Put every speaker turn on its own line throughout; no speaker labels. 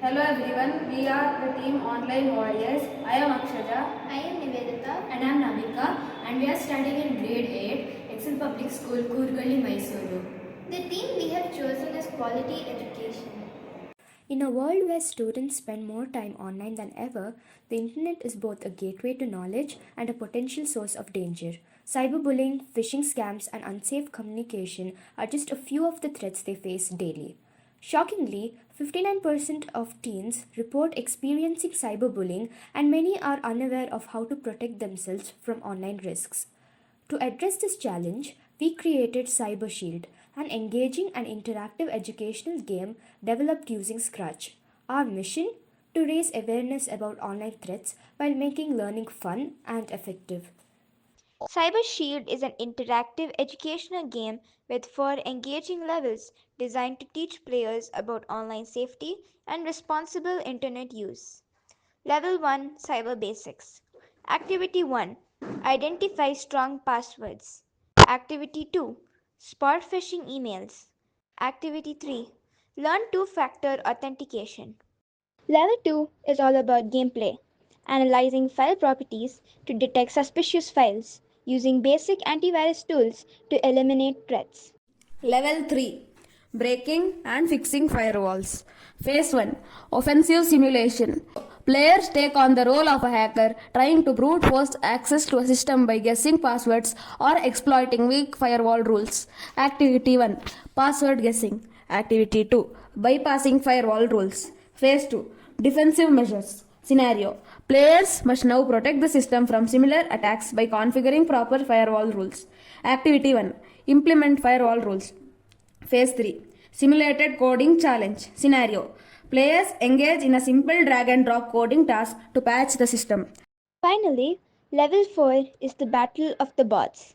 Hello everyone, we are the team Online Warriors. I am Akshaja.
I am Nivedita.
And I am Navika, and we are studying in grade 8, Excel Public School, Kurgalli, Mysuru.
The theme we have chosen is quality education.
In a world where students spend more time online than ever, the internet is both a gateway to knowledge and a potential source of danger. Cyberbullying, phishing scams, and unsafe communication are just a few of the threats they face daily. Shockingly, 59% of teens report experiencing cyberbullying, and many are unaware of how to protect themselves from online risks. To address this challenge, we created Cyber Shield, an engaging and interactive educational game developed using Scratch. Our mission? To raise awareness about online threats while making learning fun and effective.
Cyber Shield is an interactive educational game with 4 engaging levels designed to teach players about online safety and responsible internet use. Level 1 Cyber Basics. Activity 1 Identify strong passwords. Activity 2 Spot phishing emails. Activity 3 Learn two factor authentication. Level 2 is all about gameplay, analyzing file properties to detect suspicious files, using basic antivirus tools to eliminate threats.
Level 3, Breaking and Fixing Firewalls. Phase 1, Offensive Simulation. Players take on the role of a hacker, trying to brute force access to a system by guessing passwords or exploiting weak firewall rules. Activity 1, Password Guessing. Activity 2, Bypassing Firewall Rules. Phase 2, Defensive Measures. Scenario: players must now protect the system from similar attacks by configuring proper firewall rules. Activity 1, Implement firewall rules. Phase 3, Simulated Coding Challenge. Scenario: players engage in a simple drag and drop coding task to patch the system.
Finally, Level 4 is the Battle of the Bots.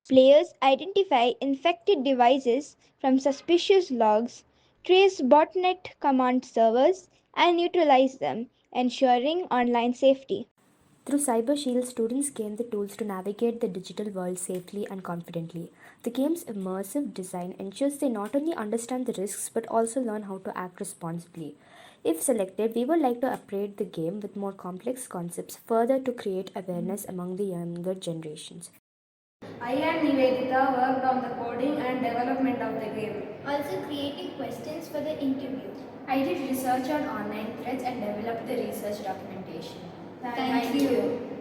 Players identify infected devices from suspicious logs, trace botnet command servers, and neutralize them, ensuring online safety.
Through Cyber Shield, students gain the tools to navigate the digital world safely and confidently. The game's immersive design ensures they not only understand the risks but also learn how to act responsibly. If selected, we would like to upgrade the game with more complex concepts further to create awareness among the younger generations.
I and Nivedita worked on the coding and development of the game.
Also creating questions for the interview.
I did research on online threats and developed the research documentation.
Thank you.